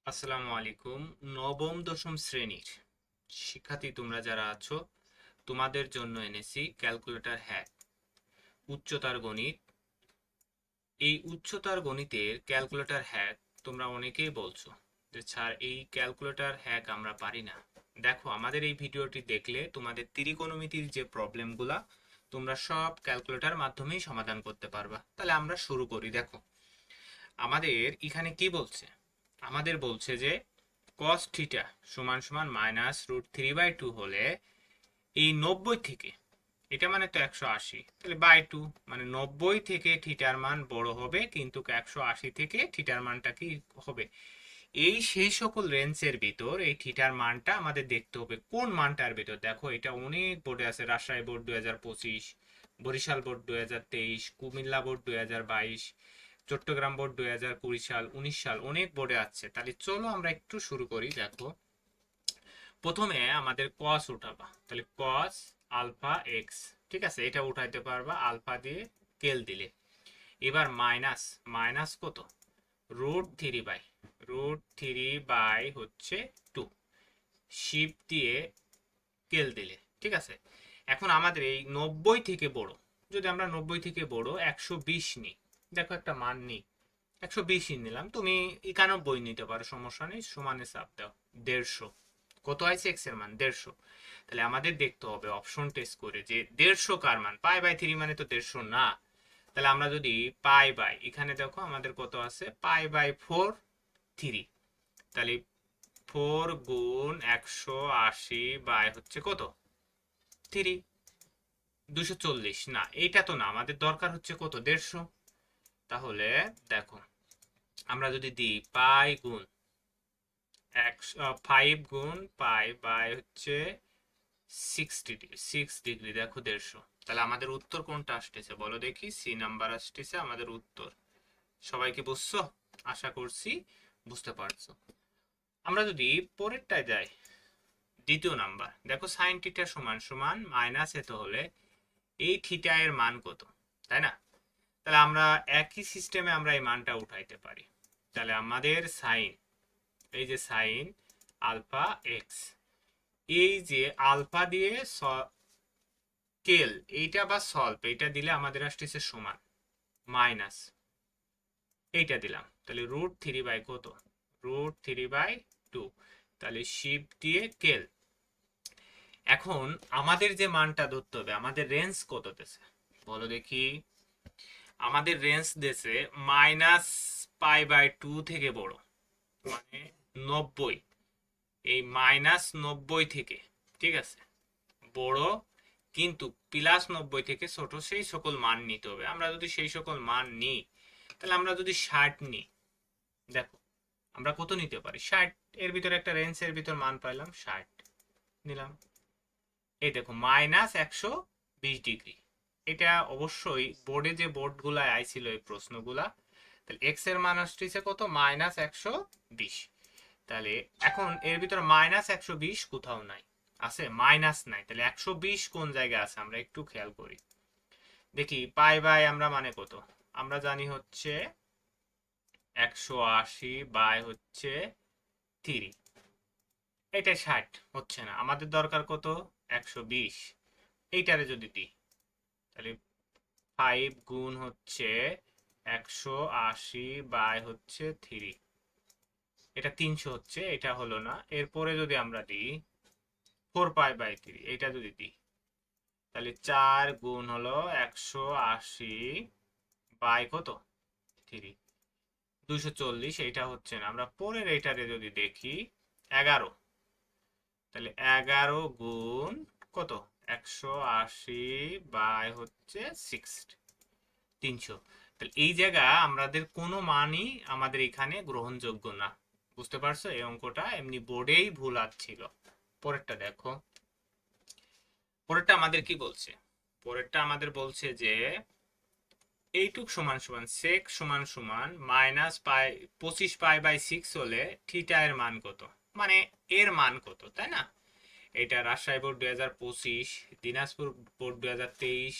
আসসালামু আলাইকুম। নবম দশম শ্রেণীর শিক্ষার্থী তোমরা যারা আছো, তোমাদের জন্য এনেছি ক্যালকুলেটর হ্যাক উচ্চতার গণিত। এই উচ্চতার গণিতের ক্যালকুলেটর হ্যাক তোমরা অনেকেই বলছো যে স্যার এই ক্যালকুলেটর হ্যাক আমরা পারি না। দেখো, আমাদের এই ভিডিওটি দেখলে তোমাদের ত্রিকোণমিতির যে প্রবলেমগুলা তোমরা সব ক্যালকুলেটর মাধ্যমেই সমাধান করতে পারবা। তাহলে আমরা শুরু করি। দেখো, আমাদের এখানে কি বলছে? আমাদের বলছে যে cos থিটা সমান সমান -√3/2 হলে এই 90 থেকে, এটা মানে তো 180, তাহলে বাই 2 মানে 90 থেকে থিটার মান বড় হবে, কিন্তু 180 থেকে থিটার মানটা কি হবে? এই সেই সকল রেঞ্জের ভিতর এই থিটার মানটা আমাদের দেখতে হবে কোন মানটার ভিতর। দেখো, এটা অনেক বোর্ডে আছে। Rajshahi board 2025, Barishal board 2023, Cumilla board 2022, Chattogram board 2020 সাল, 19 সাল, অনেক বোর্ডে আছে। তাহলে চলো আমরা একটু শুরু করি। দেখো, প্রথমে আমাদের কস উঠাবা, তাহলে কস আলফা এক্স, ঠিক আছে, এটা উঠাইতে পারবা আলফা দিয়ে কেল দিলে। এবার মাইনাস, মাইনাস কত? √3/√3 হচ্ছে 2, শিপ দিয়ে কেল দিলে, ঠিক আছে। এখন আমাদের এই 90 থেকে বড়, যদি আমরা 90 থেকে বড় 120 নিই, দেখো একটা মান নিই, 120ই নিলাম, তুমি 91 নিতে পারো, সমস্যা নেই, সমানে চাপ দাও। 150, কত আছে এক্স এর মান? 150। তাহলে আমাদের দেখতে হবে অপশন টেস্ট করে যে 150 কার মান। π/3 মানে তো 150 না। তাহলে আমরা যদি পাই এখানে দেখো আমাদের কত আছে, π/4 3, তাহলে 4 গুণ 180 বাই হচ্ছে কত, 3, 240। না, এইটা তো না, আমাদের দরকার হচ্ছে কত, 150। তাহলে দেখো, আমরা যদি দিই পাই গুণ 5 গুণ পাই বাই হচ্ছে 6 ডিগ্রি, দেখো 150। তাহলে আমাদের উত্তর কোনটা আসতেছে বলো দেখি? সি নাম্বার আসতেছে আমাদের উত্তর। সবাই কি বুঝছো? আশা করছি বুঝতে পারছো। আমরা যদি পরেরটায় যাই, দ্বিতীয় নাম্বার, দেখো সাইন থিটা সমান সমান মাইনাস এত হলে এই থিটা এর মান কত, তাই না? তাহলে আমরা একই সিস্টেমে আমরা এই মানটা উঠাইতে পারি। তাহলে আমাদের সাইন, এই যে সাইন আলফা এক্স, এই যে আলফা দিয়ে স্কেল এইটা বা সল্ভ এইটা দিলে আমাদের আসতেছে সমান মাইনাস এইটা দিলাম, তাহলে √3 বাই কত, √3/2, তাহলে শিপ দিয়ে কেল। এখন আমাদের যে মানটা ধরতে হবে, আমাদের রেঞ্জ কত দেছে বলো দেখি? আমাদের রেঞ্জ দেছে -π/2 থেকে বড়, মানে 90, এই -90 থেকে, ঠিক আছে, বড়, কিন্তু +90 থেকে ছোট, সেই সকল মান নিতে হবে। আমরা যদি সেই সকল মান নিই, তাহলে আমরা যদি 60 নিই, দেখো আমরা কত নিতে পারি, 60 এর ভিতরে একটা রেঞ্জের ভিতর মান পাইলাম, 60 নিলাম। এই দেখো -120 ডিগ্রি, এটা অবশ্যই বোর্ডে যে বোর্ডগুলা আইছিল এই প্রশ্নগুলা। তাহলে এক্স এর মান আসছে কত, -120। তাহলে এখন এর ভিতরে -120 কোথাও নাই, আছে মাইনাস নাই, তাহলে 120 কোন জায়গায় আছে আমরা একটু খেয়াল করি। দেখি পাই বাই আমরা মানে কত, আমরা জানি হচ্ছে 180 বাই হচ্ছে 3, এটা 60 হচ্ছে না, আমাদের দরকার কত, 120। এইটারে যদি দিই, তাহলে 5 গুণ হচ্ছে 180 বাই হচ্ছে 3, এটা 300 হচ্ছে, এটা হলো না। এরপরে যদি আমরা দিই 4π/3, এটা যদি দিই, তাহলে 4 গুণ হলো 180 বাই কত, 3, 240, এইটা হচ্ছে না। আমরা পরের এইটারে যদি দেখি 11, তাহলে 11 গুণ কত, 180 বাই হচ্ছে 60, 300। তাহলে এই জায়গা আমাদের কোনো মানই আমাদের এখানে গ্রহণযোগ্য না। বুঝতে পারছো? এই অঙ্কটা এমনি বোর্ডেই ভুল আসছিল। পরেরটা দেখো, পরেরটা আমাদের কি বলছে? পরেরটা আমাদের বলছে যে এইটুক সমান সমান সেক সমান সমান -25π/6 হলে থিটা এর মান কত, মানে এর মান কত, তাই না? এটা Rajshahi board 2025, Dinajpur board 2023,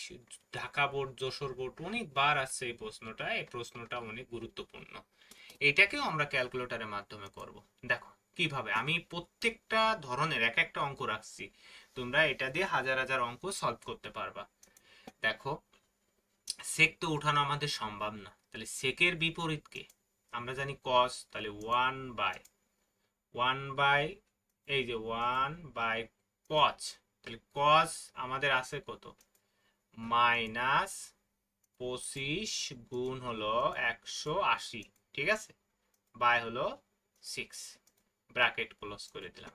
Dhaka board, Jessore board, অনেকবার আসছে এই প্রশ্নটা। এই প্রশ্নটা অনেক গুরুত্বপূর্ণ। এটাকেও আমরা ক্যালকুলেটরের মাধ্যমে করব। দেখো কিভাবে আমি প্রত্যেকটা ধরনের এক একটা অঙ্ক রাখছি, তোমরা এটা দিয়ে হাজার হাজার অঙ্ক সলভ করতে পারবা। দেখো সেক তো উঠানো আমাদের সম্ভব না, তাহলে সেকের বিপরীত কে? আমরা জানি কস, তাহলে ওয়ান বাই এই যে 1 বাই কস, তাহলে কস আমাদের আছে কত? -25 গুণ হলো 180, ঠিক আছে, বাই হলো 6, ব্র্যাকেট ক্লোজ করে দিলাম।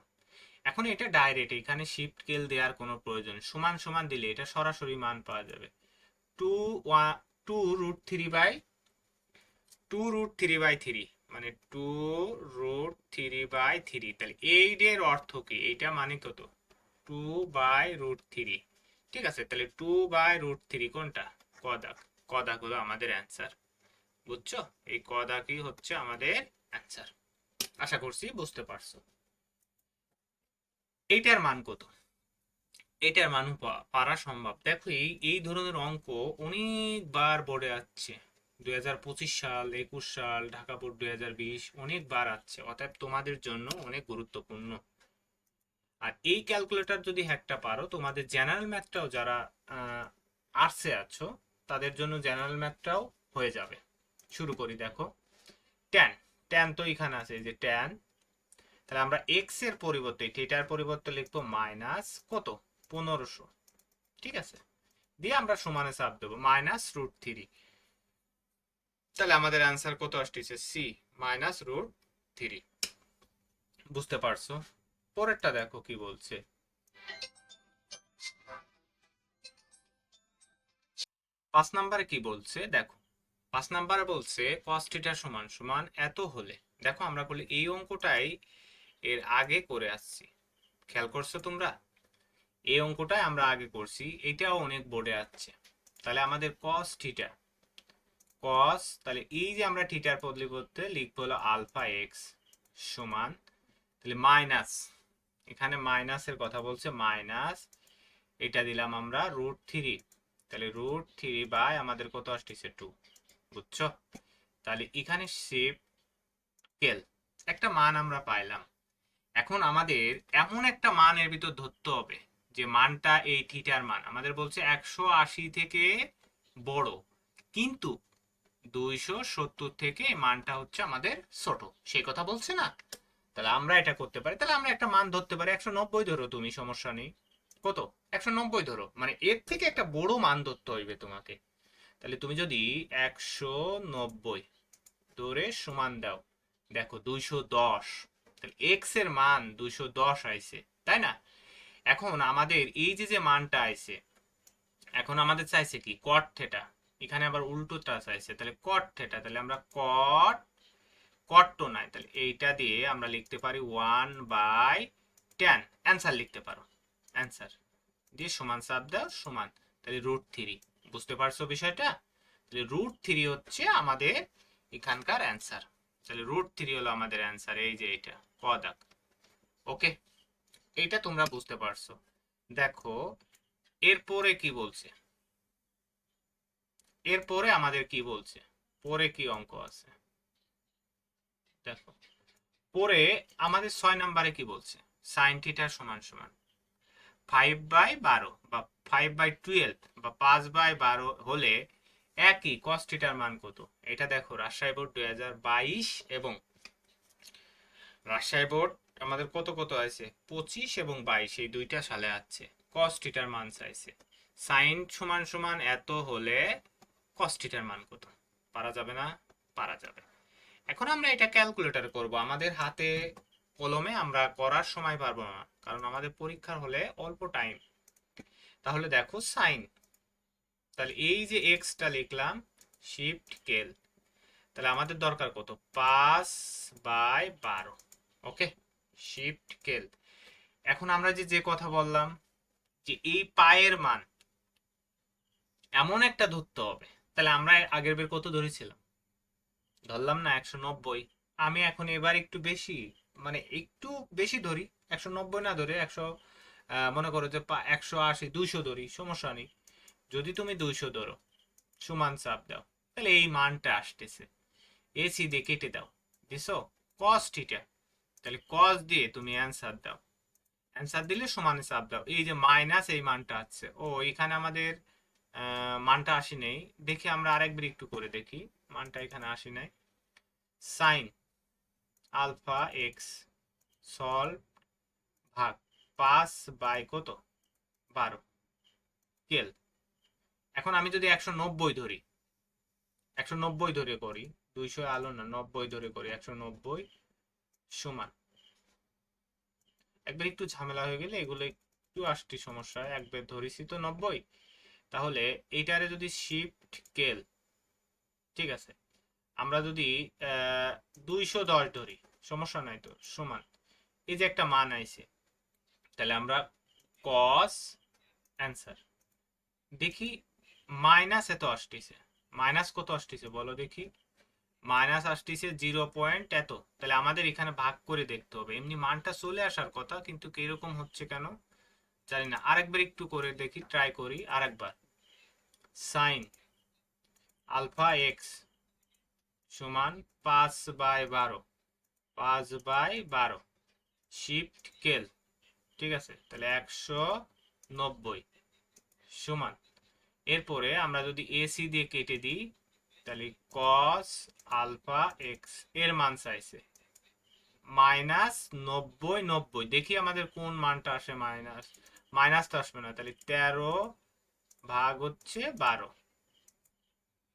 এখন এটা ডাইরেক্ট, এখানে শিফট কেল দেওয়ার কোনো প্রয়োজন, সমান সমান দিলে এটা সরাসরি মান পাওয়া যাবে। 2√3/3 মানে 2√3/3, তাহলে এইটার অর্থ কি? এইটা মানে কত? 2/√3, ঠিক আছে, তাহলে 2/√3 কোনটা? কদাক, কদাক হলো আমাদের অ্যান্সার। বুঝছো? এই কদাকই হচ্ছে আমাদের অ্যান্সার। আশা করছি বুঝতে পারছো। এইটার মান কত? এটার মান পারা সম্ভব। দেখো এই এই ধরনের অঙ্ক অনেকবার বোর্ডে আসছে, 2025 সাল, 21 সাল, ঢাকা বোর্ড 2020 অনেকবার আসছে, অতএব তোমাদের জন্য অনেক গুরুত্বপূর্ণ। আর এই ক্যালকুলেটর যদি একটা পারো, তোমাদের জেনারেল ম্যাথটাও যারা আর্টসে আছো তাদের জন্য জেনারেল ম্যাথটাও হয়ে যাবে। শুরু করি। দেখো ট্যান, ট্যান তো এখানে আছে, এই যে ট্যান, তাহলে আমরা এক্স এর পরিবর্তে, থিটার পরিবর্তে লিখবো মাইনাস কত? 1500, ঠিক আছে, দিয়ে আমরা সমানে চাপ দেবো -√3, তাহলে আমাদের অ্যান্সার কত আসতেছে? সি, -√3। বুঝতে পারছো? পরেরটা দেখো কি বলছে। 5 নম্বরে কি বলছে দেখো। 5 নম্বরে বলছে cos θ সমান সমান এত হলে, দেখো আমরা বলি এই অঙ্কটাই এর আগে করে আসছি, খেয়াল করছো তোমরা? এই অঙ্কটাই আমরা আগে করছি, এটাও অনেক বোর্ডে আসছে। তাহলে আমাদের cos θ, cos, তাহলে এই যে আমরা থিটার পরিবর্তে লিখবো হলো আলফা এক্স সমান, তাহলে মাইনাস, এখানে মাইনাসের কথা বলছে, মাইনাস এটা দিলাম আমরা √3, তাহলে √3 আমাদের কত আসতেছে 2। বুঝছো? তাহলে এখানে শিফট কেল একটা মান আমরা পাইলাম। এখন আমাদের এমন একটা মান এর ভিতর ধরতে হবে যে মানটা এই থিটার মান আমাদের বলছে 180 থেকে বড়, কিন্তু 270 থেকে মানটা হচ্ছে আমাদের ছোট, সেই কথা বলছে না? তাহলে আমরা এটা করতে পারি, তাহলে আমরা একটা মান ধরতে পারি 190 ধরো, তুমি সমস্যা নেই। কত? 190 ধরো, মানে এর থেকে একটা বড় মান ধরতে হইবে তোমাকে। তাহলে তুমি যদি 190 ধরে সমান দাও, দেখো 210, তাহলে এক্স এর মান 210 আইছে, তাই না? এখন আমাদের এই যে যে মানটা আইছে, এখন আমাদের চাইছে কি? কট থেটা, এখানে আবার উল্টোটা চাইছে, তাহলে কট থেটা, তাহলে আমরা কট, কট তো নাই, তাহলে এইটা দিয়ে আমরা লিখতে পারি 1/tan, অ্যান্সার লিখতে পারো, অ্যান্সার দিয়ে সমান চাপ দাও সমান, তাহলে √3। বুঝতে পারছো বিষয়টা? তাহলে √3 হচ্ছে আমাদের এখানকার অ্যান্সার, তাহলে √3 হলো আমাদের অ্যান্সার, এই যে এটা কদাক। ওকে, এইটা তোমরা বুঝতে পারছো। দেখো এরপরে কি বলছে, এরপরে আমাদের কি বলছে, পরে কি অঙ্ক আছে দেখো। পরে আমাদের 6 নম্বরে কি বলছে? সাইন থিটা সমান সমান 5/12 বা 5/12 বা 5/12 হলে একই cos থিটার মান কত? এটা দেখো রাজশাহী বোর্ড 2022 এবং রাজশাহী বোর্ড আমাদের কত কত আছে, 25 এবং 22, এই দুইটা সালে আছে। cos থিটার মান চাইছে, সাইন সমান সমান এত হলে cos থিটার মান কত? পারা যাবে না? পারা যাবে। এখন আমরা এটা ক্যালকুলেটর করব, আমাদের হাতে কলমে আমরা করার সময় পারবো না, কারণ আমাদের পরীক্ষার হলে অল্প টাইম। তাহলে দেখো সাইন, তাহলে এই যে এক্সটা লিখলাম, শিফট কেল, তাহলে আমাদের দরকার কত? 5/12। ওকে, শিফট কেল। এখন আমরা যে যে কথা বললাম যে এই পায়ের মান এমন একটা ধরতে হবে, তাহলে আমরা আগের বার কত ধরেছিলাম? ধরলাম না 190। আমি এখন এবার একটু বেশি, মানে একটু বেশি ধরি, 190 না ধরে 100, মনে করো যে 180, 200 ধরি, সমস্যা নেই। যদি তুমি 200 ধরো, সমান চাপ দাও, তাহলে এই মানটা আসতেছে, এসি দিয়ে কেটে দাও, দিছো কস থিটা, তাহলে কস দিয়ে তুমি অ্যান্সার দাও, অ্যান্সার দিলে সমানে চাপ দাও। এই যে মাইনাস এই মানটা আছে, ও এখানে আমাদের মানটা আসি নেই, দেখি আমরা আরেকবার একটু করে দেখি, মানটা এখানে আসি নাই। সাইন আলফা এক্স সলভ ভাগ 5/12 স্কেল। এখন আমি যদি 190 ধরি, 190 ধরে করি, 200 আলো না, 90 ধরে করি, 190 সমান, একবার একটু ঝামেলা হয়ে গেলে এগুলো একটু আসতে সমস্যা হয়, একবার ধরেছি তো 90, তাহলে এইটারে যদি শিফট স্কেল, ঠিক আছে, আমরা যদি 210 ধরি, সমস্যা নাই তো, সমান, এই যে একটা মান আইছে, তাহলে আমরা কস অ্যান্সার দেখি, মাইনাস এত আসতেছে, মাইনাস কত আসতেছে বলো দেখি, মাইনাস আসতেছে 0 পয়েন্ট এত, তাহলে আমাদের এখানে ভাগ করে দেখতে হবে, এমনি মানটা চলে আসার কথা কিন্তু কিরকম হচ্ছে কেন জানি না, আরেকবার একটু করে দেখি, ট্রাই করি আরেকবার। সাইন আলফা এক্স সমান 5/12, 5/12 শিফট স্কেল, ঠিক আছে, তাহলে 190 সমান, এরপরে আমরা যদি এসি দিয়ে কেটে দিই, তাহলে কস আলফা এক্স এর মান চাইছে -90, দেখি আমাদের কোন মানটা আসে, মাইনাস, মাইনাস তো আসবে না, তাহলে 13/12,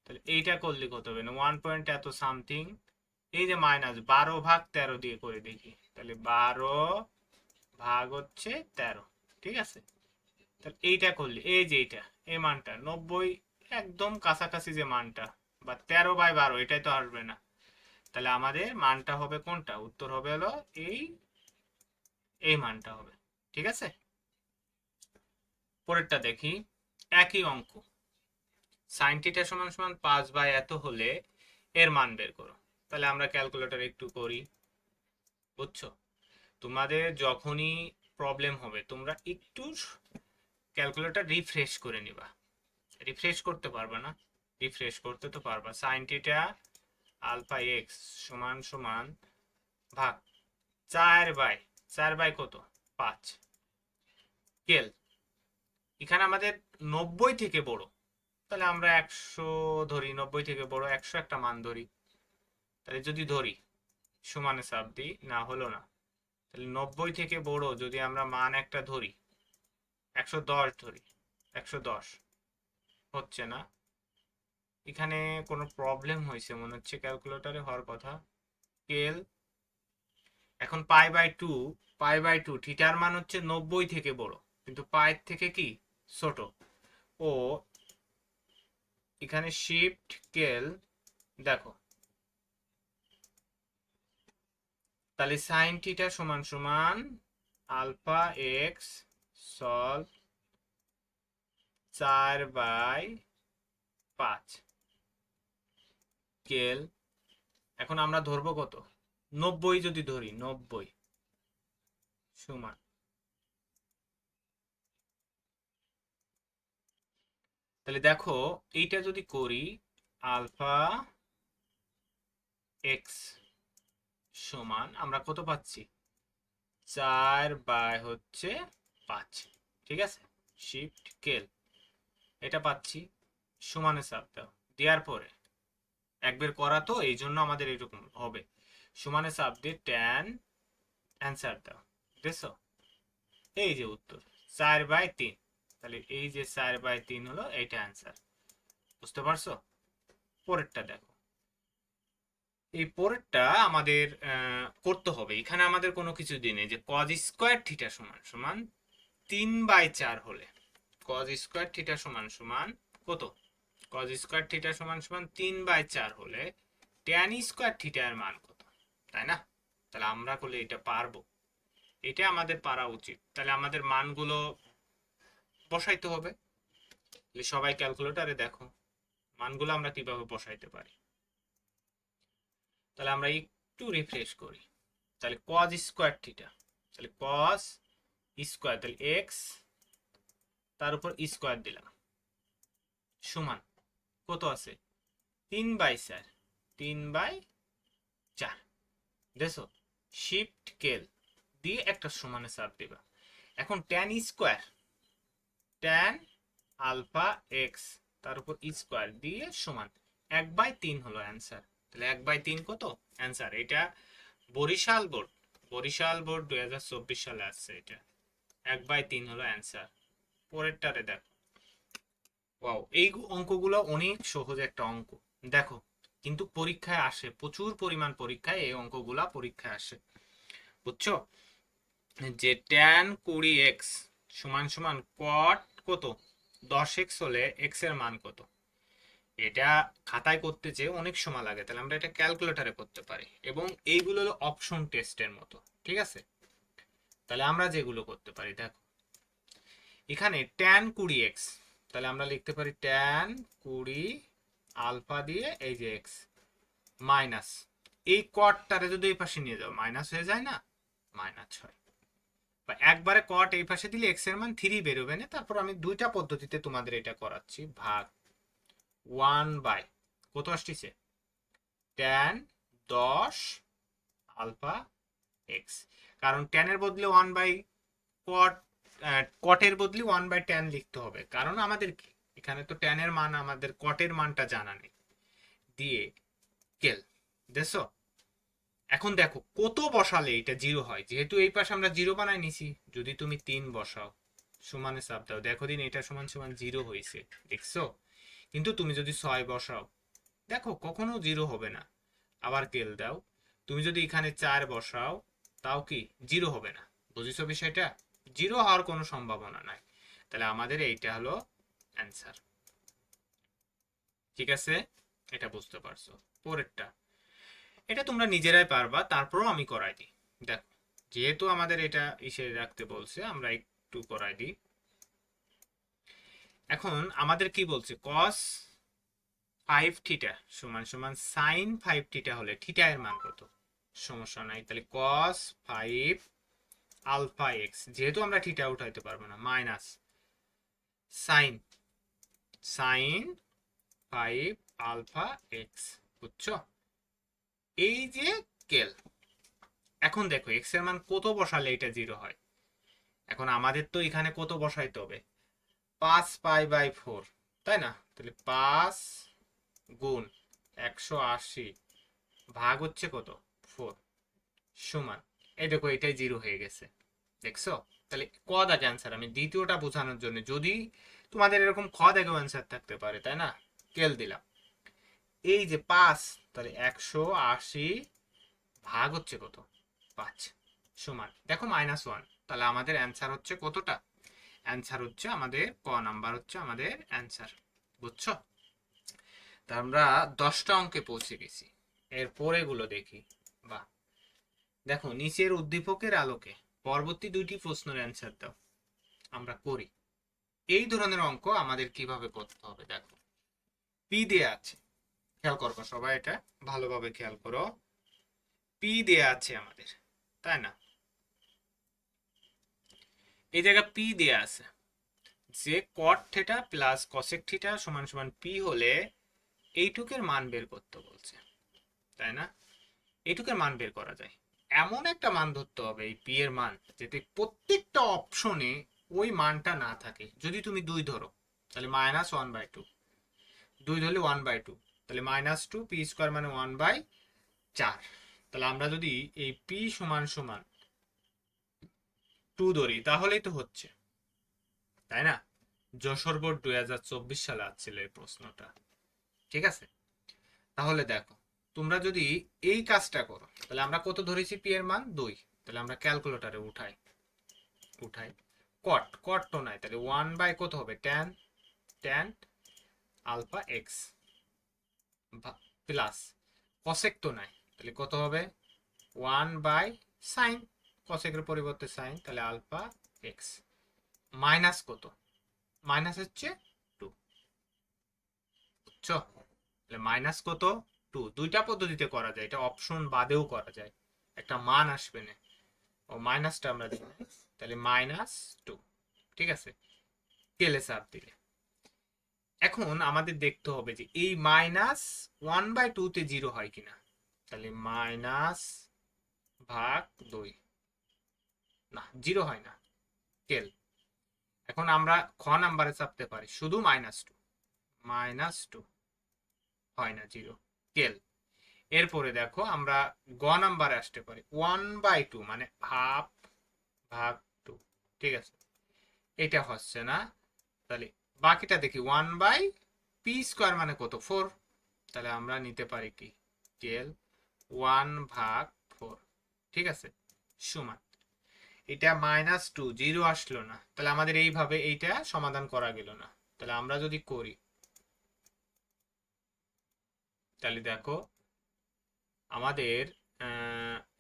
তাহলে এইটা করলে কত হবে না, 1 পয়েন্ট এত সামথিং, এই যে -12/13 দিয়ে করে দেখি, তাহলে 12/13, ঠিক আছে, তাহলে এইটা করলে এই যে এইটা, এই মানটা 90 একদম কাছাকাছি যে মানটা, বা 13/12, এটাই তো আসবে না, তাহলে আমাদের মানটা হবে কোনটা, উত্তর হবে হলো এই, এই মানটা হবে, ঠিক আছে। পরেরটা দেখি, একই অঙ্ক, সাইন থিটা সমান সমান 5/এত হলে এর মান বের করো, তাহলে আমরা ক্যালকুলেটর একটু করি, বুঝছো, তোমাদের যখনই প্রবলেম হবে তোমরা একটু ক্যালকুলেটর রিফ্রেশ করে নিবা, রিফ্রেশ করতে পারবা না, রিফ্রেশ করতে তো পারবা, সাইন থিটা আলফা এক্স সমান সমান ভাগ 4/4 কত 5 স্কেল, এখানে আমাদের 90 থেকে বড়, তাহলে আমরা 100 ধরি, 90 থেকে বড় 100 একটা মান ধরি, তাহলে যদি ধরি সমানে চাপ দিই, না হলো না, তাহলে 90 থেকে বড় যদি আমরা মান একটা ধরি, 110 ধরি, 110 হচ্ছে না, এখানে কোনো প্রবলেম হয়েছে মনে হচ্ছে, ক্যালকুলেটরে হওয়ার কথা, স্কেল, এখন পাই বাই টু থিটার মান হচ্ছে 90 থেকে বড়, কিন্তু পায়ের থেকে কি ছোট, ও এখানে শিফট স্কেল দেখো, তাহলে সাইন থিটা সমান সমান আলফা এক্স সলভ 4/5 স্কেল, এখন আমরা ধরবো কত, 90 যদি ধরি, 90 সমান, তাহলে দেখো এইটা যদি করি, আলফা এক্স সমান আমরা কত পাচ্ছি, 4/5, ঠিক আছে, শিফট স্কেল, এটা পাচ্ছি, সমানে চাপ দাও, দেওয়ার পরে একবার করা তো এই জন্য আমাদের এরকম হবে, সমানে চাপ দিয়ে ট্যান অ্যান্সার দাও, দেখছো, এই যে উত্তর 4/3, তাহলে এই যে 4/3 হলো এইটা অ্যান্সার, বুঝতে পারছো। পরেরটা দেখো, এই পরেরটা আমাদের করতে হবে, এখানে আমাদের কোনো কিছু দিয়ে নেই, যে কজ স্কোয়ার থিটা সমান সমান 3/4 হলে, কজ স্কোয়ার থিটা সমান সমান কত, কজ স্কোয়ার থিটা সমান সমান 3/4 হলে ট্যান স্কোয়ার থিটার মান কত, তাই না, তাহলে আমরা করলে এটা পারবো, এটা আমাদের পারা উচিত, তাহলে আমাদের মানগুলো বসাইতে হবে, সবাই ক্যালকুলেটরে দেখো মানগুলো আমরা কিভাবে বসাইতে পারি, তাহলে আমরা একটু রিফ্রেশ করি, তাহলে cos স্কোয়ার থিটা, তাহলে cos স্কোয়ার, তাহলে এক্স তার উপর স্কোয়ার দিলাম, সমান কত আছে 3/4, 3/4 দেখছো, শিফট কেল দিয়ে একটা সমানে চাপ দিবা। এখন tan square, tan alpha x তার উপর স্কোয়ার দিয়ে সমান 1/3 হলো অ্যান্সার। তাহলে 1/3 কত অ্যান্সার? এটা বরিশাল বোর্ড, বরিশাল বোর্ড 2024 সালে আসছে এটা। 1/3 হলো অ্যান্সার। পরেরটারে দেখো। ওয়াও, এই অঙ্কগুলো অনেক সহজ একটা অঙ্ক। দেখো কিন্তু পরীক্ষায় আসে, প্রচুর পরিমাণ পরীক্ষায় এই অঙ্কগুলা পরীক্ষায় আসে, বুঝছো? যে ট্যান 20x সমান সমান কট কত 10x হলে x এর মান কত? এটা খাতায় করতে যে অনেক সময় লাগে, তাহলে আমরা এটা ক্যালকুলেটরে করতে পারি। এবং এইগুলো হলো অপশন টেস্টের মতো, ঠিক আছে? তাহলে আমরা যেগুলো করতে পারি দেখো, এখানে ট্যান 20x, তাহলে আমরা লিখতে পারি ট্যান 20 আলফা দিয়ে এই যে x মাইনাস এই কটটারে যদি এই পাশে নিয়ে যাও মাইনাস হয়ে যায় না, মাইনাস হয়। বা একবারে কট এই পাশে দিলে x এর মান 3 বেরোবে না। তারপর আমি দুইটা পদ্ধতিতে তোমাদের এটা করাচ্ছি, ভাগ 1 বাই কত আসছে ট্যান 10 আলফা এক্স। কারণ ট্যানের বদলে 1 বাই কট, কটের বদলে 1/tan লিখতে হবে, কারণ আমাদের এখানে তো ট্যানের মান আমাদের কটের মানটা জানা নেই। দিয়ে কেল দেখছো। এখন দেখো কত বসালে এটা 0 হয়, যেহেতু এই পাশে আমরা 0 বানাই নিছি। যদি তুমি 3 বসাও সমানে চাপ দাও, দেখো দিন এটা সমান সমান 0 হয়েছে, দেখছো? কিন্তু তুমি যদি 6 বসাও দেখো কখনো 0 হবে না। আবার কেল দাও, তুমি যদি এখানে 4 বসাও তাও কি 0 হবে না। বুঝেছো বিষয়টা? 0 হওয়ার কোনো সম্ভাবনা নাই। তাহলে আমাদের এইটা হলো অ্যান্সার। ঠিক আছে, এটা বুঝতে পারছো? পরেরটা এটা তোমরা নিজেরাই পারবা, তারপরও আমি করাই দিই। দেখো যেহেতু আমাদের এটা ইসে রাখতে বলছে, আমরা একটু করাই দিই। এখন আমাদের কি বলছে, cos 5 থিটা সমান সমান sin 5 থিটা হলে থিটা এর মান কত? সমস্যা নাই, তাহলে cos 5 আলফা এক্স, যেহেতু আমরা থিটা উঠাইতে পারবো না, মাইনাস সাইন 5 আলফা এক্স, বুঝছো? এই যে কেল। এখন দেখো এক্স এর মান কত বসালে এটা 0 হয়। এখন আমাদের তো এখানে কত বসাইতে হবে, 5π/4, তাই না? তাহলে 5 গুণ 180 ভাগ হচ্ছে কত 4 সমান, এই দেখো এটাই 0 হয়ে গেছে, দেখছো? তাহলে ক দাগে অ্যান্সার। আমি দ্বিতীয়টা বোঝানোর জন্য, যদি তোমাদের এরকম খ দাগেও অ্যান্সার থাকতে পারে, তাই না? কেল দিলাম এই যে 5, তাহলে 180 ভাগ হচ্ছে কত 5 সমান দেখো -1। তাহলে আমাদের অ্যান্সার হচ্ছে কতটা? অ্যান্সার হচ্ছে আমাদের ক নাম্বার হচ্ছে আমাদের অ্যান্সার, বুঝছো? তা আমরা 10টা অঙ্কে পৌঁছে গেছি। এর পরেগুলো দেখি। বাহ, দেখো নিচের উদ্দীপকের আলোকে পরবর্তী 2টি প্রশ্নের অ্যান্সার দাও। আমরা করি। এই ধরনের অঙ্ক আমাদের কিভাবে করতে হবে দেখো, পি দেয়া আছে, খেয়াল করবো সবাই, এটা ভালোভাবে খেয়াল করো। পি দেয়া আছে আমাদের, তাই না? এই জায়গায় পি দেয়া আছে যে কট থিটা প্লাস কসেক থিটা সমান সমান পি হলে এইটুকের মান বের করতে বলছে, তাই না? এইটুকের মান বের করা যায়। এমন একটা মান ধরতে হবে এই পি এর মান, যাতে প্রত্যেকটা অপশনে ওই মানটা না থাকে। যদি তুমি 2 ধরো তাহলে -1/2, 2 ধরলে 1/2, তাহলে -2 পি স্কোয়ার মানে 1/4। তাহলে আমরা যদি এই পি সমান সমান 2 ধরি তাহলেই তো হচ্ছে, তাই না? যশোর বোর্ড 2024 সালে আসছিল এই প্রশ্নটা, ঠিক আছে? তাহলে দেখো তোমরা যদি এই কাজটা করো, তাহলে আমরা কত ধরেছি পি এর মান 2, তাহলে আমরা ক্যালকুলেটরে উঠাই উঠাই কট, কট তো নাই, তাহলে 1 বাই কত হবে tan alpha x plus cosec তো নাই, তাহলে কত হবে 1/sin, কসেকের পরিবর্তে সাইন, তাহলে আলফা এক্স মাইনাস কত, মাইনাস হচ্ছে 2, বুঝছো? তাহলে মাইনাস কত 2। দুইটা পদ্ধতিতে করা যায়, এটা অপশন বাদেও করা যায়, একটা মান আসবে না, ও মাইনাসটা আমরা দিই, তাহলে -2, ঠিক আছে? কেলে চাপ দিলে এখন আমাদের দেখতে হবে যে এই মাইনাস 1/2 তে 0 হয় কিনা। তাহলে মাইনাস ভাগ 2, না 0 হয় না, কেল। এখন আমরা খ নাম্বারে চাপতে পারি শুধু -2 হয় না 0, কেল। এরপরে দেখো আমরা গ নাম্বারে আসতে পারি 1/2 মানে হাফ ভাগ 2, ঠিক আছে, এটা হচ্ছে না। তাহলে বাকিটা দেখি 1/p² মানে কত, 4। তাহলে আমরা নিতে পারি কি, কেল 1/4, ঠিক আছে, সমান। এটা -2, 0 আসলো না, তাহলে আমাদের এইভাবে এইটা সমাধান করা গেল না। তাহলে আমরা যদি করি, তাহলে দেখো আমাদের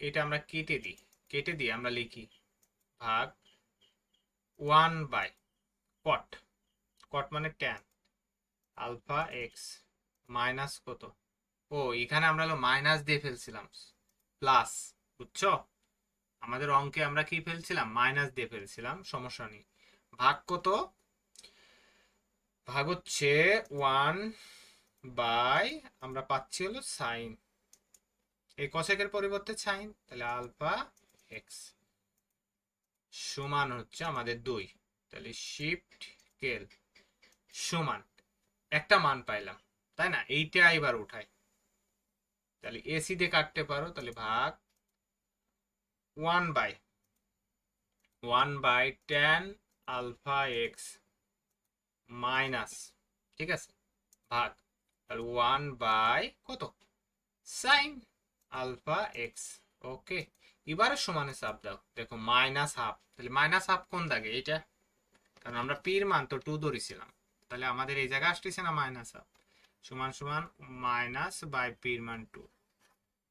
এটা আমরা কেটে দিই আমরা লিখি ভাগ 1/cot, cot মানে tan আলফা এক্স মাইনাস কত, ও এখানে আমরা হলো মাইনাস দিয়ে ফেলছিলাম, প্লাস, বুঝছো, আমাদের অঙ্কে আমরা কি ফেলছিলাম, মাইনাস দিয়ে ফেলছিলাম, সমস্যা নেই। ভাগ কত, ভাগ হচ্ছে 1 বাই, আমরা পাচ্ছি হলো সাইন, এই কসেকের পরিবর্তে সাইন, তাহলে আলফা এক্স সমান হচ্ছে আমাদের 2। তাহলে শিফট কেল সমান একটা মান পাইলাম, তাই না, এইটা এবার উঠাই। তাহলে এসি দিয়ে কাটতে পারো, তাহলে ভাগ 1/tan আলফা এক্স মাইনাস, ঠিক আছে, ভাগ, তাহলে 1 বাই কত, সাইন আলফা এক্স। ওকে, এবারে সমানে চাপ দাও, দেখো -1/2, তাহলে -1/2 কোন দাগে, এইটা, কারণ আমরা পির মান তো 2 ধরেছিলাম, তাহলে আমাদের এই জায়গায় আসতেছে না -1/2, সমান সমান মাইনাস বাই পির মান 2,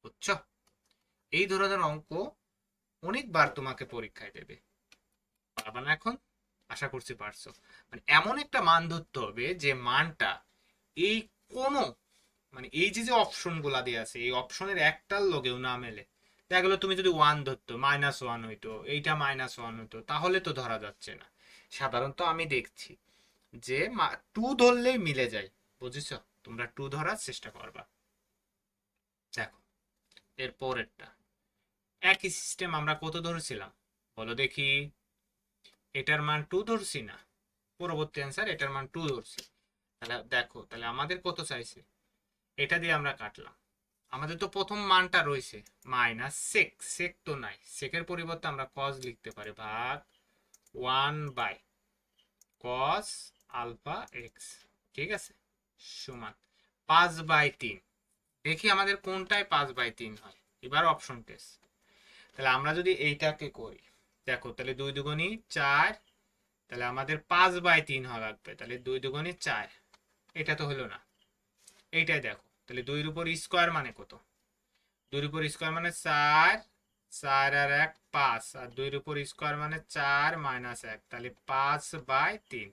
বুঝছো। এই ধরনের অঙ্ক অনেকবার তোমাকে পরীক্ষায় দেবে, পারবা না এখন, আশা করছি পারছো। মানে এমন একটা মান ধরতে হবে যে মানটা এই কোন, মানে এই যে যে অপশন গুলা দিয়ে আছে এই অপশনের একটার লগেও না মেলে। দেখা গেলো তুমি যদি 1 ধরতো, -1 হইতো, এইটা -1 হইতো, তাহলে তো ধরা যাচ্ছে না। সাধারণত আমি দেখছি যে 2 ধরলেই মিলে যায়, বুঝেছো, তোমরা 2 ধরার চেষ্টা করবা। দেখো এর পরেরটা একই সিস্টেম, আমরা কত ধরেছিলাম বলো দেখি, এটার মান 2 ধরছি না, পরবর্তী অ্যান্সার এটার মান 2 ধরছি। তাহলে দেখো, তাহলে আমাদের কত চাইছে, এটা দিয়ে আমরা কাটলাম, আমাদের তো প্রথম মানটা রয়েছে মাইনাস সেক, সেক তো নাই, সেকের পরিবর্তে আমরা কস লিখতে পারি, ভাগ 1/cos আলফা এক্স, ঠিক আছে, সমান 5/3। দেখি আমাদের কোনটায় 5/3 হয়, এবার অপশন টেস্ট। তাহলে আমরা যদি এইটাকে করি, দেখো তাহলে 2 দুগুণী 4, তাহলে আমাদের 5/3 হওয়া লাগবে, তাহলে 2 দুগুণী 4, এটা তো হলো না, এইটাই দেখো, তাহলে 2 এর উপর স্কোয়ার মানে কত, 2 এর উপর স্কোয়ার মানে 4, 4 আর 1 5, আর 2 এর উপর স্কোয়ার মানে 4 মাইনাস 1, তাহলে 5/3,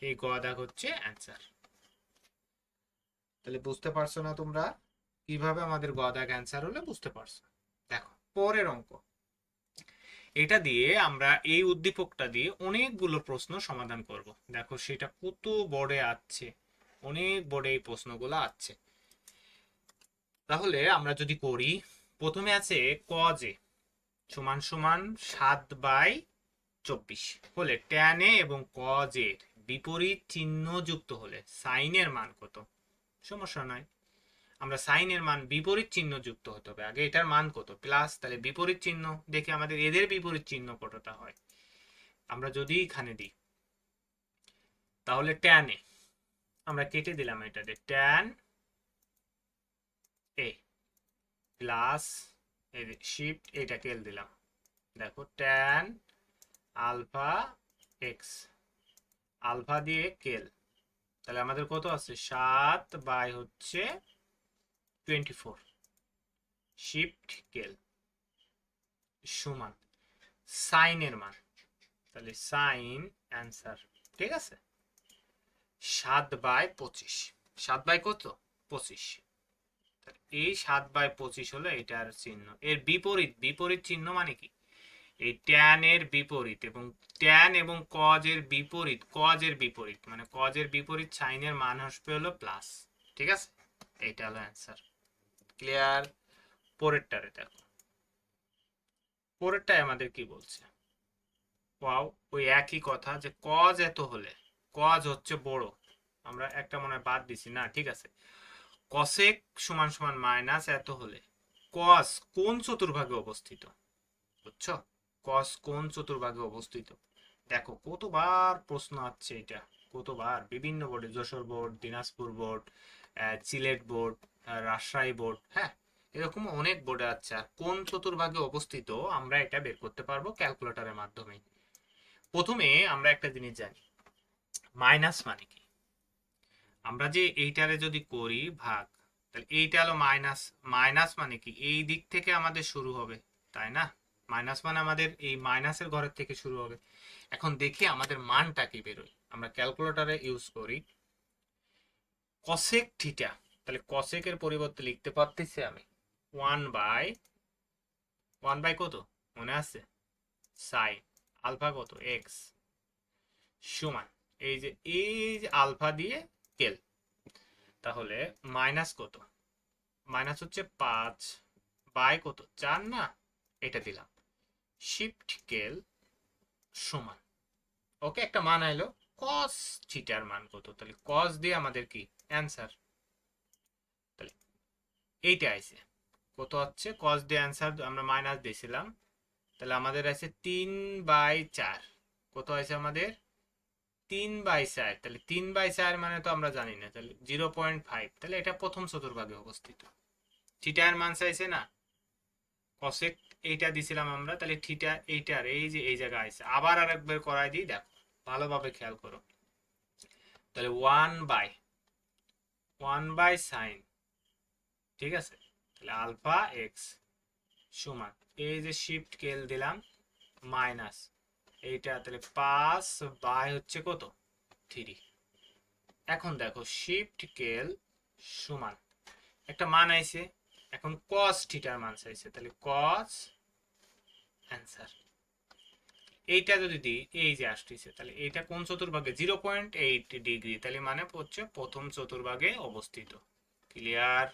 এই গ দাগ হচ্ছে অ্যান্সার। তাহলে বুঝতে পারছো না তোমরা কিভাবে আমাদের গ দাগ অ্যান্সার হলে, বুঝতে পারছো। দেখো পরের অঙ্ক, এটা দিয়ে আমরা এই উদ্দীপকটা দিয়ে অনেকগুলো প্রশ্ন সমাধান করব। দেখো সেটা কত বোর্ডে আছে, অনেক বোর্ডে এই প্রশ্নগুলো আছে। তাহলে আমরা যদি করি, প্রথমে আছে কজ এ সমান সমান 7/24 হলে ট্যান এ এবং কজ এর বিপরীত চিহ্ন যুক্ত হলে সাইনের মান কত। সমস্যা নাই, আমরা সাইনের মান বিপরীত চিহ্ন যুক্ত হতে হবে, আগে এটার মান কত প্লাস, তাহলে বিপরীত চিহ্ন দেখে আমাদের এদের বিপরীত চিহ্ন কতটা হয়। আমরা যদি এখানে দিই তাহলে ট্যান এ আমরা কেটে দিলাম, এটাতে ট্যান এ প্লাস শিফট এটা কেল দিলাম, দেখো ট্যান আলফা এক্স, আলফা দিয়ে কেল, তাহলে আমাদের কত আছে 7/24 শিফট কেল সমান সাইনের মান, তাহলে সাইন অ্যান্সার, ঠিক আছে, 7/25, 7/কত 25, এই 7/25 হলো এটার চিহ্ন। এর বিপরীত, বিপরীত চিহ্ন মানে কি, এই ট্যানের বিপরীত এবং ট্যান এবং কজের বিপরীত, কজের বিপরীত মানে কজের বিপরীত সাইনের মান আসবে হলো প্লাস। ঠিক আছে, এইটা হলো অ্যান্সার। ক্লিয়ার? পরেরটারে দেখো, পরেরটায় আমাদের কি বলছে। ওয়াও, ওই একই কথা যে কজ এত হলে, কজ হচ্ছে বড়, আমরা একটা মনে হয় বাদ দিছি না, ঠিক আছে। কসেক সমান সমান মাইনাস এত হলে কস কোন চতুর্ভাগে অবস্থিত, বুঝছো? কস কোন চতুর্ভাগে অবস্থিত। দেখো কতবার প্রশ্ন আছে এটা, কতবার বিভিন্ন বোর্ডে, Jessore board, Dinajpur board, Sylhet board, Rajshahi board, হ্যাঁ, এরকম অনেক বোর্ডে আছে। আর কোন চতুর্ভাগে অবস্থিত আমরা এটা বের করতে পারবো ক্যালকুলেটরের মাধ্যমে। প্রথমে আমরা একটা জিনিস জানি, মাইনাস মানে কি। আমরা যে এইটারে যদি করি ভাগ, তাহলে এইটা হলো মাইনাস। মাইনাস মানে কি, এই দিক থেকে আমাদের শুরু হবে, তাই না? মাইনাস মানে আমাদের এই মাইনাসের ঘরের থেকে শুরু হবে। এখন দেখি আমাদের মানটা কি বেরোয়। আমরা ক্যালকুলেটরে ইউজ করি কসেক থিটা, তাহলে কসেকের পরিবর্তে লিখতে পারতেছি আমি 1/1 কত মনে আছে, সাইন আলফা কত এক্স, সমান এই যে আলফা দিয়ে স্কেল, তাহলে মাইনাস কত, মাইনাস হচ্ছে 5 বাই কত 4 না, এটা দিলাম শিফট স্কেল সমান, ওকে একটা মান আইলো কস থিটার মান কত, তাহলে কস দিয়ে আমাদের কি অ্যান্সার, তাহলে এইটা আইছে কত হচ্ছে কস দিয়ে অ্যান্সার আমরা মাইনাস দিয়েছিলাম, তাহলে আমাদের আছে 3/4, কত আছে আমাদের 3/4, তাহলে 3/4 মানে তো আমরা জানি না, তাহলে 0.5, তাহলে এটা প্রথম চতুর্ভাগে অবস্থিত। থিটার মান চাইছে না, কসেক এইটা দিছিলাম আমরা, তাহলে থিটা এইটার এই যে এই জায়গায় আছে, আবার আরেকবার করাই দিই, দেখো ভালোভাবে খেয়াল করো। তাহলে 1/1 সাইন, ঠিক আছে, তাহলে আলফা এক্স সমান এই যে শিফট কেল দিলাম মাইনাস এইটা, তাহলে 5 বাই হচ্ছে কত 3। এখন দেখো শিফট কেল সমান একটা মান আইছে, এখন কস থিটার মান চাইছে, তাহলে কস অ্যান্সার। এইটা যদি দিই এই যে আসতেছে, তাহলে এইটা কোন চতুর্ভাগে 0.8 ডিগ্রি, তাহলে মানে হচ্ছে প্রথম চতুর্ভাগে অবস্থিত। ক্লিয়ার?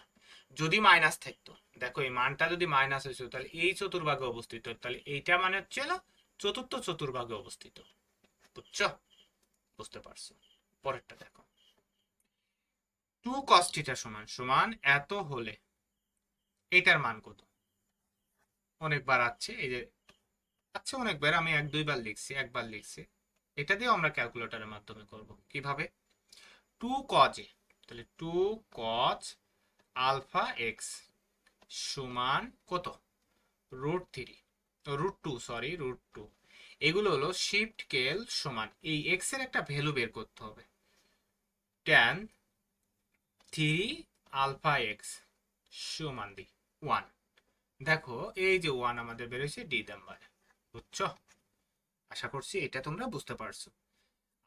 যদি মাইনাস থাকতো, দেখো এই মানটা যদি মাইনাস হয়েছে তাহলে এই চতুর্ভাগে অবস্থিত, তাহলে এইটা মানে হচ্ছে চতুর্থ চতুর্ভাগে অবস্থিত। বুঝছো? বুঝতে পারছো? পরেরটা দেখো, 2 cos থিটা সমান সমান এত হলে এইটার মান কত। অনেকবার আছে এই যে, আচ্ছা অনেকবার, আমি 1-2 বার লিখছি, একবার লিখছি। এটা দিয়েও আমরা ক্যালকুলেটরের মাধ্যমে করব কিভাবে। 2 cos এ, তাহলে 2 cos আলফা এক্স সমান কত √3, √2, সরি √2। এগুলো হলো শিফট কেল সমান এই এক্স এর একটা ভ্যালু বের করতে হবে, tan 3 আলফা এক্স সমান দি 1। দেখো এই যে 1 আমাদের বেরোচ্ছে ডি নাম্বার। বুঝছো? আশা করছি এটা তোমরা বুঝতে পারছো।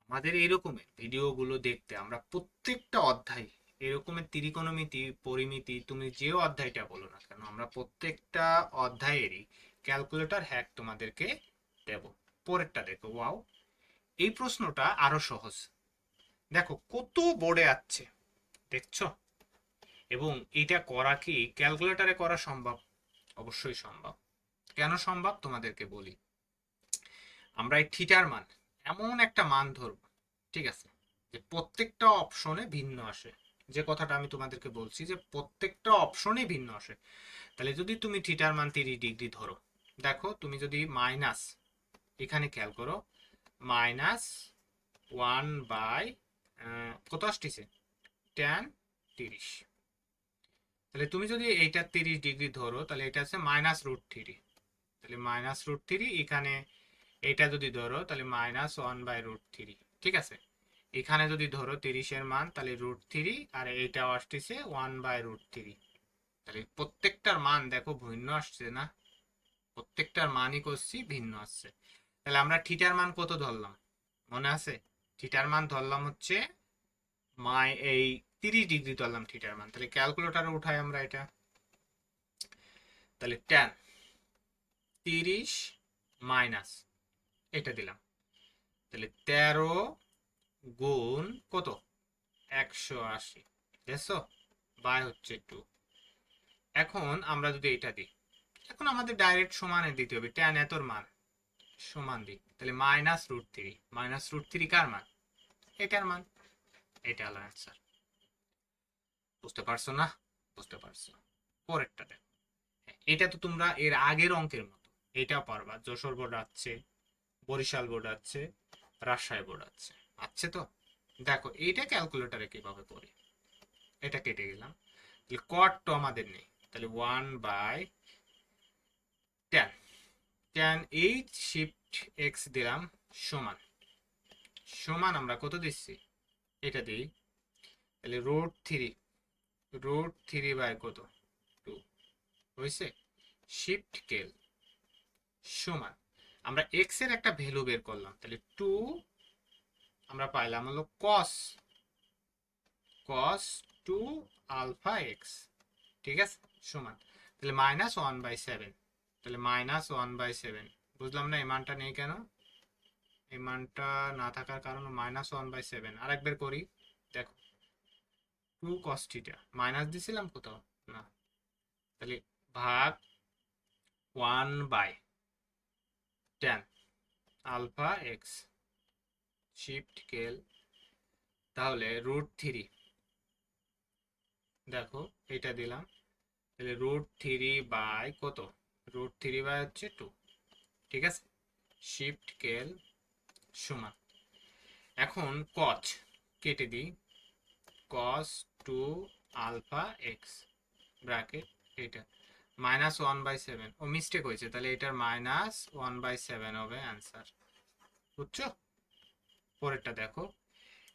আমাদের এরকমের ভিডিওগুলো দেখতে আমরা প্রত্যেকটা অধ্যায়, এরকমের ত্রিকোণমিতি, পরিমিতি, তুমি যে অধ্যায়টা বলো না কেন, আমরা প্রত্যেকটা অধ্যায়েরই ক্যালকুলেটর হ্যাক তোমাদেরকে দেব। পরেরটা দেখো, ওয়াও, এই প্রশ্নটা আরো সহজ। দেখো কত বোর্ডে আছে, দেখছো? এবং এটা করা কি ক্যালকুলেটরে করা সম্ভব? অবশ্যই সম্ভব। কেন সম্ভব তোমাদেরকে বলি। আমরা এই থিটার মান এমন একটা মান ধরব, ঠিক আছে, যে প্রত্যেকটা অপশনে ভিন্ন আসে। যে কথাটা আমি তোমাদেরকে বলছি যে প্রত্যেকটা অপশনে ভিন্ন আসে। তাহলে যদি তুমি থিটার মান 30 ডিগ্রি ধরো, দেখো তুমি যদি মাইনাস, এখানে খেয়াল করো, -1 বাই কত আসতেছে tan 30, তাহলে তুমি যদি এইটা 30 ডিগ্রি ধরো তাহলে এটা আছে -√3, তাহলে -√3, এখানে এটা যদি ধরো তাহলে -1/√3, ঠিক আছে। এখানে যদি ধরো 30-এর মান তাহলে √3, আর এইটাও আসতেছে 1/√3, তাহলে প্রত্যেকটার মান দেখো ভিন্ন আসছে না, প্রত্যেকটার মানই করছি ভিন্ন আসছে। তাহলে আমরা থিটার মান কত ধরলাম মনে আছে? থিটার মান ধরলাম হচ্ছে এই 30 ডিগ্রি ধরলাম থিটার মান। তাহলে ক্যালকুলেটরে উঠাই আমরা এটা, তাহলে tan 30 মাইনাস এটা দিলাম, তাহলে 13 গুণ কত 180, দেখছো, বাই হচ্ছে 2। এখন আমরা যদি এটা দিই, এখন আমাদের ডাইরেক্ট সমানে দিতে হবে, tan এতর মান সমান দিই, তাহলে -√3, -√3 কার মান, এটার মান, এটা হলো অ্যান্সার। বুঝতে পারছো না? বুঝতে পারছো। পরেরটা দেখো, এটা তো তোমরা এর আগের অঙ্কের মতো এটাও পারবা, যশোর বোর্ড আছে, বরিশাল বোর্ড আছে, রাজশাহী বোর্ড আছে, আছে তো। দেখো এইটা ক্যালকুলেটরে কিভাবে করি, এটা কেটে গেলাম, তাহলে কট তো আমাদের নেই, তাহলে 1/10, tan 8 শিফট x দিলাম সমান, সমান আমরা কত দিচ্ছি, এটা দিই, তাহলে √3 বাই কত 2 হয়েছে, শিফট কেল সমান, আমরা x এর একটা ভ্যালু বের করলাম, তাহলে 2 আমরা পাইলাম হলো cos 2 আলফা x, ঠিক আছে, সমান, তাহলে -1/7, তাহলে -1/7, বুঝলাম না এই মানটা নেই কেন, এই মানটা না থাকার কারণ -1/7, আরেকবার করি, দেখো 2 cos θ মাইনাস দিছিলাম কোথাও না, তাহলে ভাগ 1/10 আলফা x, শিফট কেল, তাহলে √3, দেখো এটা দিলাম, তাহলে √3 বাই কত, √3 বাই হচ্ছে 2, ঠিক আছে, শিফট কেল সমান, এখন cos কেটে দিই, cos 2 আলফা x ব্র্যাকেট এটা -1/7, ও মিস্টেক হয়েছে, তাহলে এটার -1/7 হবে অ্যান্সার, বুঝছো। পরেরটা দেখো,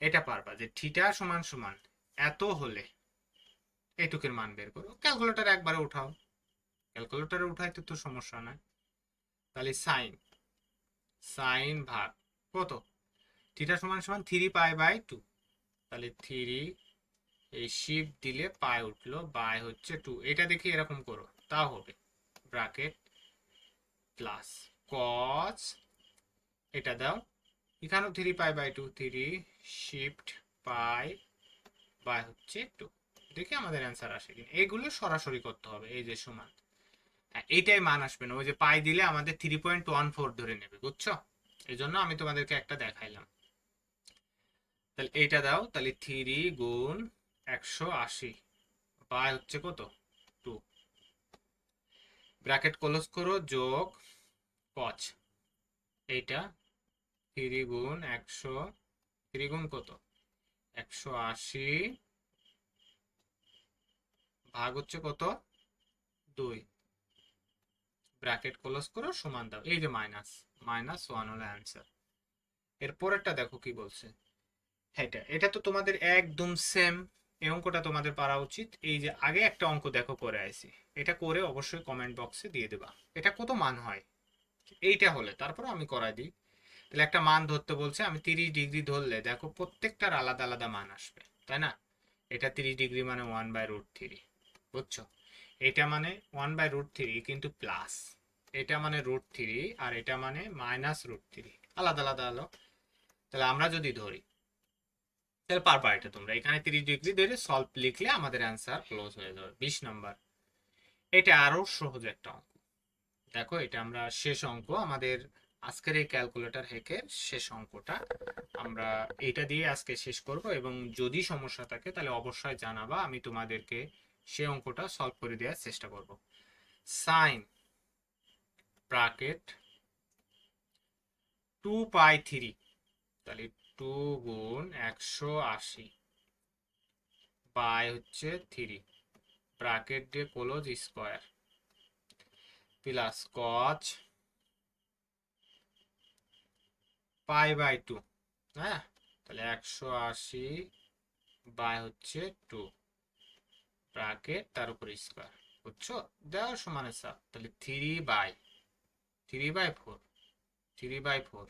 এটা পারবা যে থিটা সমান সমান এত হলে এইটুকের মান বের করো, ক্যালকুলেটর একবারে উঠাও, ক্যালকুলেটরে উঠাইতে তো সমস্যা নাই, তাহলে সাইন ভাগ কত, থিটা সমান সমান 3π/2, তাহলে 3, এই শিফট দিলে পাই উঠলো, বাই হচ্ছে 2, এটা দেখি এরকম করো তাও হবে, ব্র্যাকেট প্লাস কস, এটা দাও, এখানেও 3π/2, 3 শিফট পাই বাই হচ্ছে 2, দেখি আমাদের অ্যান্সার আসে কিনা, এগুলো সরাসরি করতে হবে, এই যে সমান, হ্যাঁ এইটাই মান আসবে না, ওই যে পাই দিলে আমাদের 3.14 ধরে নেবে, বুঝছো, এই জন্য আমি তোমাদেরকে একটা দেখাইলাম, তাহলে এইটা দাও, তাহলে 3 গুণ 180 বাই হচ্ছে কত 2, ব্র্যাকেট ক্লোজ করো, যোগ কচ, এইটা 3 গুণ 100, 3 গুণ কত 180 ভাগ হচ্ছে কত 2, ব্র্যাকেট ক্লোজ করো, সমান দাও, এই যে -1 হলো অ্যান্সার। এর পরেরটা দেখো কি বলছে, এটা এটা তো তোমাদের একদম সেম, এই অঙ্কটা তোমাদের পারা উচিত, এই যে আগে একটা অঙ্ক দেখো করে আইছি, এটা করে অবশ্যই কমেন্ট বক্সে দিয়ে দেবা, এটা কত মান হয়, এইটা হলে তারপর আমি করাই দিই, তাহলে একটা মান ধরতে বলছে, আমি 30 ডিগ্রি ধরলে দেখো প্রত্যেকটার আলাদা আলাদা মান আসবে, তাই না, এটা 30 ডিগ্রি মানে 1/√3, বুঝছো, এটা মানে 1/√3 কিন্তু প্লাস, এটা মানে √3 আর এটা মানে -√3, আলাদা আলাদা হলো, তাহলে আমরা যদি ধরি, তাহলে পারবা এটা তোমরা, এখানে 30 ডিগ্রি ধরে সলভ লিখলে আমাদের অ্যান্সার ক্লোজ হয়ে যাবে। 20 নম্বর, এটা আরো সহজ একটা অঙ্ক, দেখো এটা আমরা শেষ অঙ্ক আমাদের আজকের এই ক্যালকুলেটর হ্যাকের শেষ অঙ্কটা, আমরা এটা দিয়ে আজকে শেষ করব, এবং যদি সমস্যা থাকে তাহলে অবশ্যই জানাবা, আমি তোমাদেরকে সে অঙ্কটা সলভ করে দেওয়ার চেষ্টা করব। সাইন ব্র্যাকেট 2π3, তাহলে 2 গুণ 180 বাই হচ্ছে 3, ব্র্যাকেট দিয়ে ক্লোজ স্কয়ার, প্লাস কচ π/2, হ্যাঁ, তাহলে 180 বাই হচ্ছে 2, ব্র্যাকেট তার উপর স্কয়ার, বুঝছো, দেওয়া সমানে সাত, তাহলে 3/4, 3/4,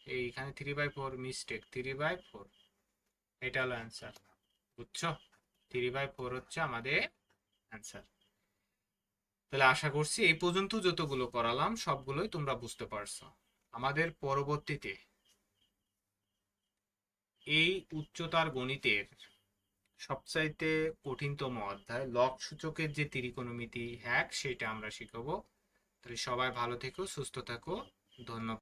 এইখানে 3/4 মিস্টেক, 3/4, এটা হলো অ্যান্সার, বুঝছো, 3/4 হচ্ছে আমাদের অ্যান্সার। তাহলে আশা করছি এই পর্যন্ত যতগুলো করালাম সবগুলোই তোমরা বুঝতে পারছো। আমাদের পরবর্তীতে এই উচ্চতার গণিতের সবচাইতে কঠিনতম অধ্যায় লব সূচকের যে ত্রিকোণমিতি হ্যাক সেটা আমরা শিখবো। তাহলে সবাই ভালো থেকো, সুস্থ থাকো। ধন্যবাদ।